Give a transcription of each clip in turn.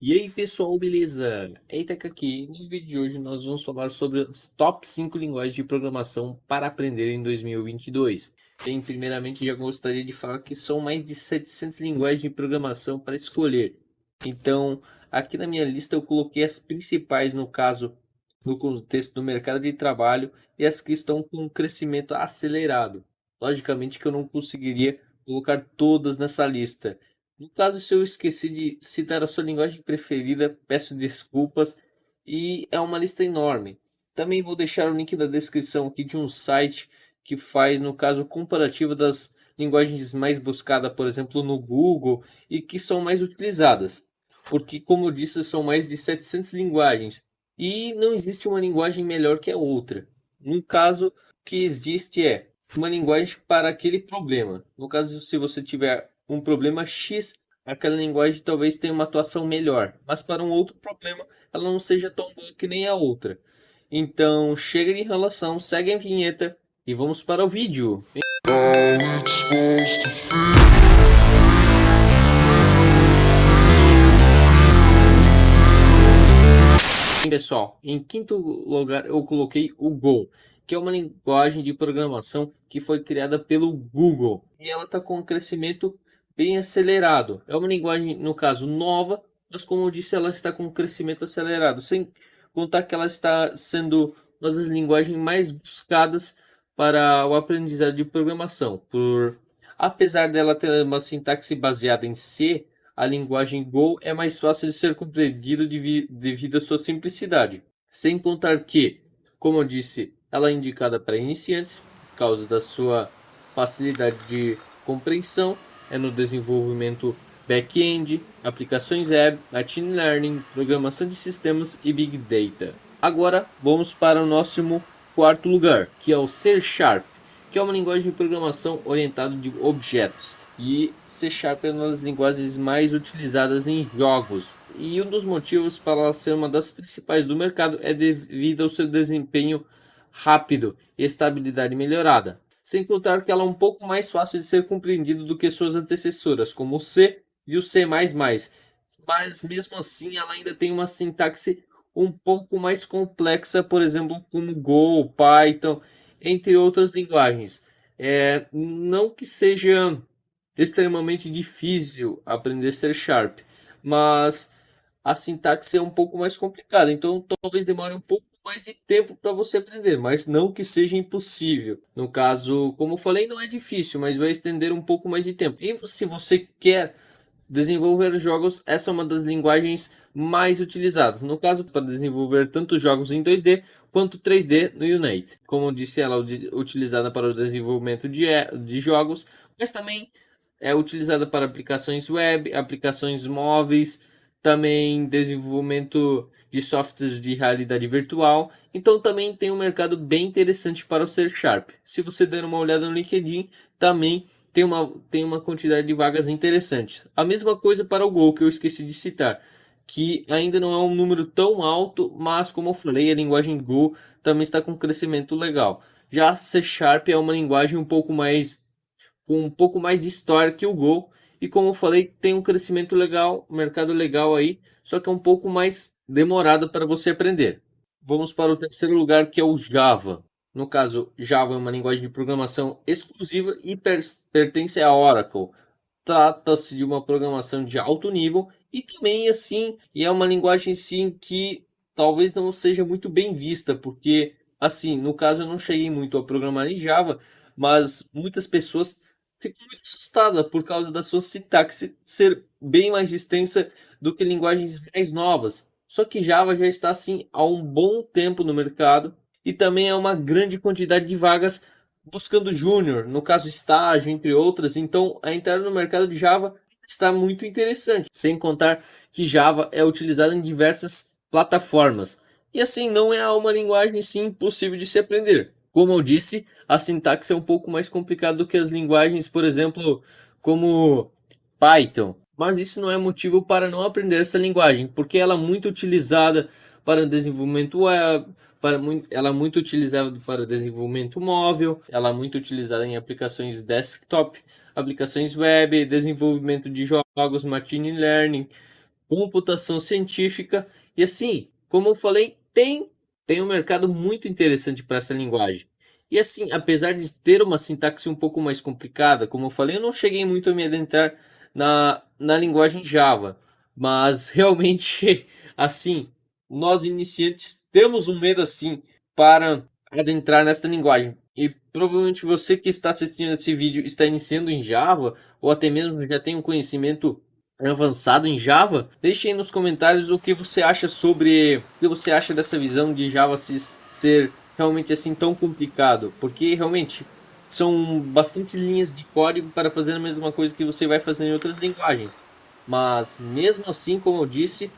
E aí pessoal, beleza? Eita, aqui no vídeo de hoje nós vamos falar sobre as top 5 linguagens de programação para aprender em 2022. Bem, primeiramente já gostaria de falar que são mais de 700 linguagens de programação para escolher. Então, aqui na minha lista eu coloquei as principais no caso, no contexto do mercado de trabalho e as que estão com um crescimento acelerado. Logicamente que eu não conseguiria colocar todas nessa lista. No caso, se eu esqueci de citar a sua linguagem preferida, peço desculpas e é uma lista enorme. Também vou deixar o link da descrição aqui de um site que faz, no caso, comparativo das linguagens mais buscadas, por exemplo, no Google e que são mais utilizadas. Porque, como eu disse, são mais de 700 linguagens e não existe uma linguagem melhor que a outra. No caso, o que existe é uma linguagem para aquele problema. No caso, se você tiver um problema X, aquela linguagem talvez tenha uma atuação melhor, mas para um outro problema ela não seja tão boa que nem a outra. Então, chega de enrolação, segue a vinheta e vamos para o vídeo. Bem, pessoal, em quinto lugar eu coloquei o Go, que é uma linguagem de programação que foi criada pelo Google e ela está com um crescimento bem acelerado. É uma linguagem, no caso, nova, mas como eu disse, ela está com um crescimento acelerado, sem contar que ela está sendo uma das linguagens mais buscadas para o aprendizado de programação. Apesar dela ter uma sintaxe baseada em C, a linguagem Go é mais fácil de ser compreendida devido à sua simplicidade. Sem contar que, como eu disse, ela é indicada para iniciantes por causa da sua facilidade de compreensão, é no desenvolvimento back-end, aplicações web, machine learning, programação de sistemas e big data. Agora vamos para o nosso quarto lugar, que é o C Sharp, que é uma linguagem de programação orientada de objetos. E C Sharp é uma das linguagens mais utilizadas em jogos. E um dos motivos para ela ser uma das principais do mercado é devido ao seu desempenho rápido e estabilidade melhorada. Sem contar que ela é um pouco mais fácil de ser compreendido do que suas antecessoras, como o C e o C++. Mas mesmo assim ela ainda tem uma sintaxe um pouco mais complexa, por exemplo, como Go, Python, entre outras linguagens. Não que seja extremamente difícil aprender C Sharp, mas a sintaxe é um pouco mais complicada, então talvez demore um pouco mais de tempo para você aprender, mas não que seja impossível. No caso, como eu falei, não é difícil, mas vai estender um pouco mais de tempo. E se você quer desenvolver jogos, essa é uma das linguagens mais utilizadas. No caso, para desenvolver tanto jogos em 2D quanto 3D no Unity. Como eu disse, ela é utilizada para o desenvolvimento de jogos, mas também é utilizada para aplicações web, aplicações móveis, também desenvolvimento de softwares de realidade virtual. Então também tem um mercado bem interessante para o C Sharp. Se você der uma olhada no LinkedIn, também tem uma quantidade de vagas interessantes. A mesma coisa para o Go, que eu esqueci de citar, que ainda não é um número tão alto, mas como eu falei, a linguagem Go também está com um crescimento legal. Já C Sharp é uma linguagem com um pouco mais de história que o Go, e como eu falei, tem um crescimento legal, um mercado legal aí, só que é um pouco mais demorado para você aprender. Vamos para o terceiro lugar, que é o Java. No caso, Java é uma linguagem de programação exclusiva e pertence à Oracle. Trata-se de uma programação de alto nível e também assim, e é uma linguagem sim que talvez não seja muito bem vista, porque assim, no caso eu não cheguei muito a programar em Java, mas muitas pessoas ficam muito assustadas por causa da sua sintaxe ser bem mais extensa do que linguagens mais novas. Só que Java já está assim há um bom tempo no mercado e também é uma grande quantidade de vagas buscando júnior, no caso estágio, entre outras. Então, a entrada no mercado de Java está muito interessante. Sem contar que Java é utilizado em diversas plataformas. E assim, não é uma linguagem sim impossível de se aprender. Como eu disse, a sintaxe é um pouco mais complicada do que as linguagens, por exemplo, como Python. Mas isso não é motivo para não aprender essa linguagem, porque ela é muito utilizada para desenvolvimento web, ela é muito utilizada para desenvolvimento móvel, ela é muito utilizada em aplicações desktop, aplicações web, desenvolvimento de jogos, machine learning, computação científica. E assim, como eu falei, tem um mercado muito interessante para essa linguagem. E assim, apesar de ter uma sintaxe um pouco mais complicada, como eu falei, eu não cheguei muito a me adentrar na linguagem Java. Mas realmente, assim, nós iniciantes temos um medo assim para adentrar nessa linguagem. E provavelmente você que está assistindo esse vídeo está iniciando em Java, ou até mesmo já tem um conhecimento avançado em Java. Deixe aí nos comentários o que você acha sobre, o que você acha dessa visão de Java ser realmente assim tão complicado, porque realmente são bastante linhas de código para fazer a mesma coisa que você vai fazer em outras linguagens. Mas mesmo assim, como eu disse,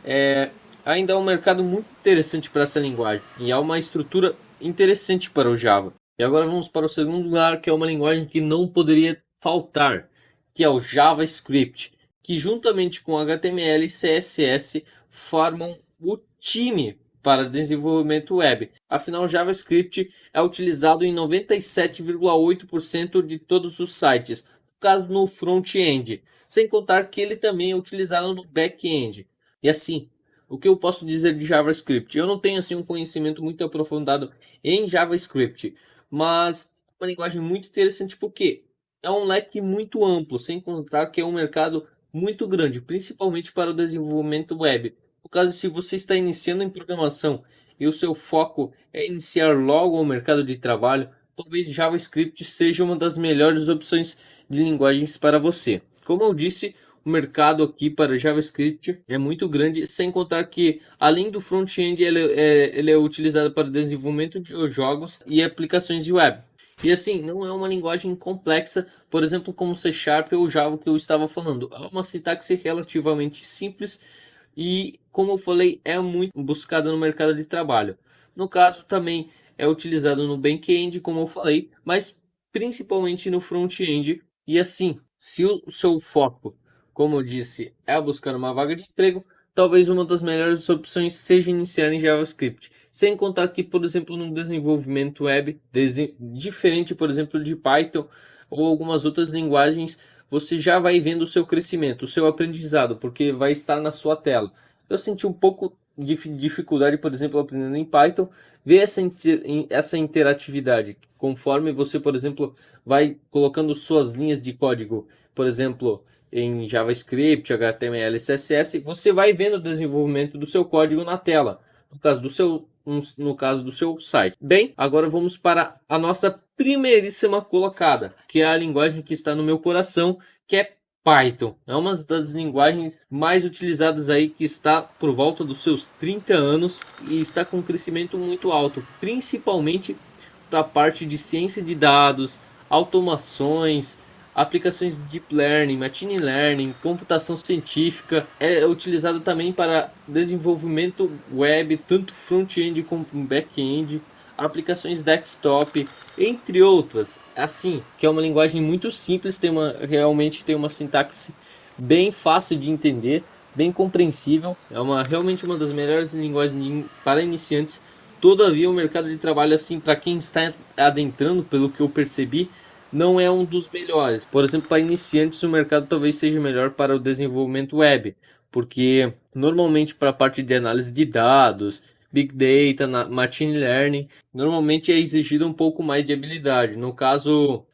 é, ainda é um mercado muito interessante para essa linguagem e há uma estrutura interessante para o Java. E agora vamos para o segundo lugar, que é uma linguagem que não poderia faltar, que é o JavaScript, que juntamente com HTML e CSS formam o time para desenvolvimento web. Afinal, JavaScript é utilizado em 97,8% de todos os sites, no caso no front-end, sem contar que ele também é utilizado no back-end. E assim, o que eu posso dizer de JavaScript? Eu não tenho assim um conhecimento muito aprofundado em JavaScript, mas é uma linguagem muito interessante porque é um leque muito amplo, sem contar que é um mercado muito grande, principalmente para o desenvolvimento web. No caso, se você está iniciando em programação e o seu foco é iniciar logo o mercado de trabalho, talvez JavaScript seja uma das melhores opções de linguagens para você. Como eu disse, o mercado aqui para JavaScript é muito grande, sem contar que, além do front-end, ele é utilizado para desenvolvimento de jogos e aplicações de web. E assim, não é uma linguagem complexa, por exemplo, como C Sharp ou Java que eu estava falando. É uma sintaxe relativamente simples e, como eu falei, é muito buscada no mercado de trabalho. No caso, também é utilizado no back-end, como eu falei, mas principalmente no front-end. E assim, se o seu foco, como eu disse, é buscar uma vaga de emprego, talvez uma das melhores opções seja iniciar em JavaScript. Sem contar que, por exemplo, no desenvolvimento web, diferente, por exemplo, de Python ou algumas outras linguagens, você já vai vendo o seu crescimento, o seu aprendizado, porque vai estar na sua tela. Eu senti um pouco de dificuldade, por exemplo, aprendendo em Python, ver essa interatividade, conforme você, por exemplo, vai colocando suas linhas de código, por exemplo, em JavaScript, HTML, CSS, você vai vendo o desenvolvimento do seu código na tela, no caso do seu site. Bem, agora vamos para a nossa primeiríssima colocada, que é a linguagem que está no meu coração, que é Python. É uma das linguagens mais utilizadas aí, que está por volta dos seus 30 anos e está com um crescimento muito alto, principalmente para a parte de ciência de dados, automações, aplicações de deep learning, machine learning, computação científica. É utilizado também para desenvolvimento web, tanto front-end como back-end, aplicações desktop, entre outras. Assim, que é uma linguagem muito simples, realmente tem uma sintaxe bem fácil de entender, bem compreensível. Realmente uma das melhores linguagens para iniciantes. Todavia, o mercado de trabalho, assim, para quem está adentrando, pelo que eu percebi, não é um dos melhores. Por exemplo, para iniciantes, o mercado talvez seja melhor para o desenvolvimento web, porque normalmente para a parte de análise de dados, Big Data, Machine Learning, normalmente é exigido um pouco mais de habilidade. No caso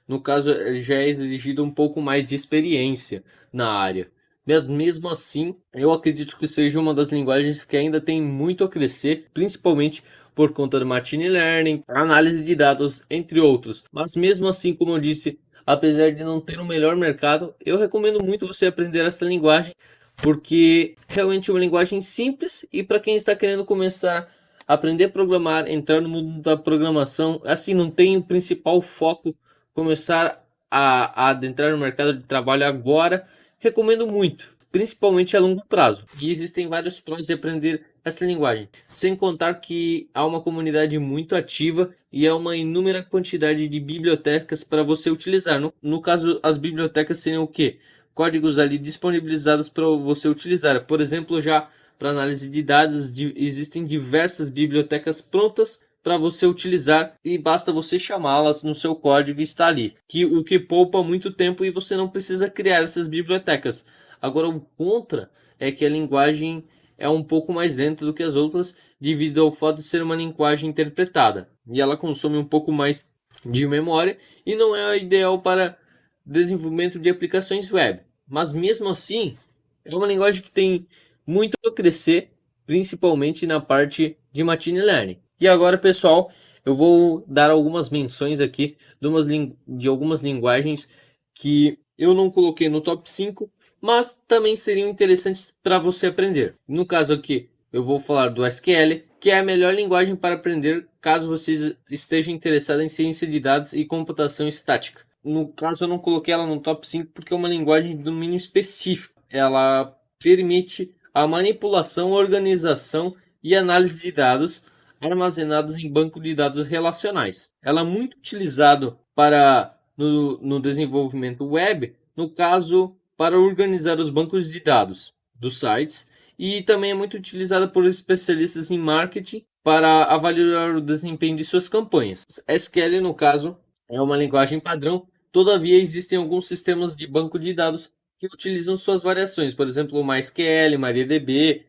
já é exigido um pouco mais de experiência na área. Mas mesmo assim, eu acredito que seja uma das linguagens que ainda tem muito a crescer, principalmente por conta do Machine Learning, análise de dados, entre outros. Mas mesmo assim, como eu disse, apesar de não ter o melhor mercado, eu recomendo muito você aprender essa linguagem, porque realmente é uma linguagem simples e para quem está querendo começar a aprender a programar, entrar no mundo da programação, assim, não tem o principal foco começar a adentrar no mercado de trabalho agora, recomendo muito, principalmente a longo prazo. E existem vários prós de aprender essa linguagem, sem contar que há uma comunidade muito ativa e há uma inúmera quantidade de bibliotecas para você utilizar. No caso, as bibliotecas seriam o quê? Códigos ali disponibilizados para você utilizar. Por exemplo, já para análise de dados, existem diversas bibliotecas prontas para você utilizar e basta você chamá-las no seu código e está ali. O que poupa muito tempo e você não precisa criar essas bibliotecas. Agora, o contra é que a linguagem é um pouco mais lenta do que as outras, devido ao fato de ser uma linguagem interpretada. E ela consome um pouco mais de memória e não é ideal para desenvolvimento de aplicações web. Mas mesmo assim, é uma linguagem que tem muito a crescer, principalmente na parte de machine learning. E agora, pessoal, eu vou dar algumas menções aqui de algumas linguagens que eu não coloquei no top 5, mas também seriam interessantes para você aprender. No caso aqui, eu vou falar do SQL, que é a melhor linguagem para aprender caso você esteja interessado em ciência de dados e computação estática. No caso, eu não coloquei ela no top 5 porque é uma linguagem de domínio específico. Ela permite a manipulação, organização e análise de dados armazenados em banco de dados relacionais. Ela é muito utilizada no desenvolvimento web, no caso, para organizar os bancos de dados dos sites, e também é muito utilizada por especialistas em marketing para avaliar o desempenho de suas campanhas. SQL, no caso, é uma linguagem padrão, todavia existem alguns sistemas de banco de dados que utilizam suas variações, por exemplo, o MySQL, MariaDB,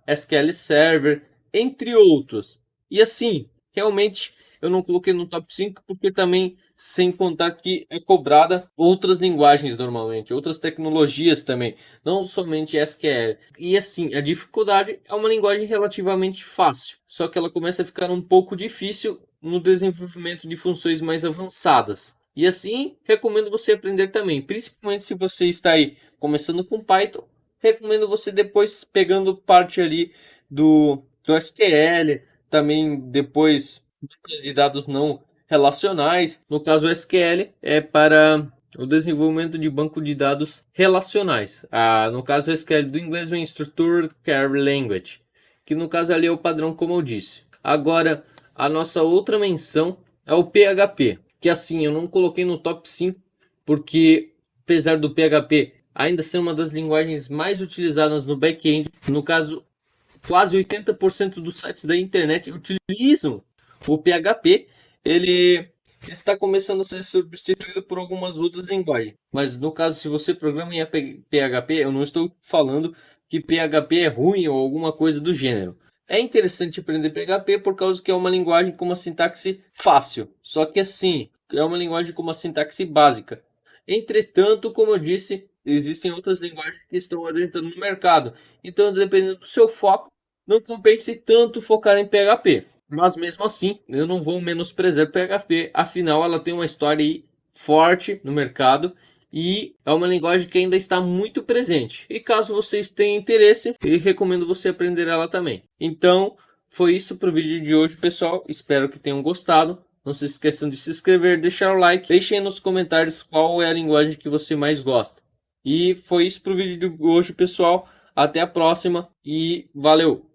SQL Server, entre outros. E assim, realmente eu não coloquei no top 5 porque também, sem contar que é cobrada outras linguagens normalmente, outras tecnologias também, não somente SQL. E assim, a dificuldade é uma linguagem relativamente fácil, só que ela começa a ficar um pouco difícil no desenvolvimento de funções mais avançadas. E assim, recomendo você aprender também, principalmente se você está aí começando com Python, recomendo você depois pegando parte ali do SQL, também depois bancos de dados não relacionais. No caso, o SQL é para o desenvolvimento de banco de dados relacionais. No caso, o SQL do inglês vem Structured Query Language, que no caso ali é o padrão, como eu disse. Agora, a nossa outra menção é o PHP, que assim, eu não coloquei no top 5, porque apesar do PHP ainda ser uma das linguagens mais utilizadas no back-end, no caso, quase 80% dos sites da internet utilizam o PHP, ele está começando a ser substituído por algumas outras linguagens. Mas no caso, se você programa em PHP, eu não estou falando que PHP é ruim ou alguma coisa do gênero. É interessante aprender PHP por causa que é uma linguagem com uma sintaxe fácil. Só que assim, é uma linguagem com uma sintaxe básica. Entretanto, como eu disse, existem outras linguagens que estão adentrando no mercado. Então, dependendo do seu foco, não compense tanto focar em PHP. Mas mesmo assim, eu não vou menosprezar PHP, afinal ela tem uma história aí forte no mercado e é uma linguagem que ainda está muito presente. E caso vocês tenham interesse, eu recomendo você aprender ela também. Então, foi isso para o vídeo de hoje, pessoal. Espero que tenham gostado. Não se esqueçam de se inscrever, deixar o like, deixem aí nos comentários qual é a linguagem que você mais gosta. E foi isso para o vídeo de hoje, pessoal. Até a próxima e valeu!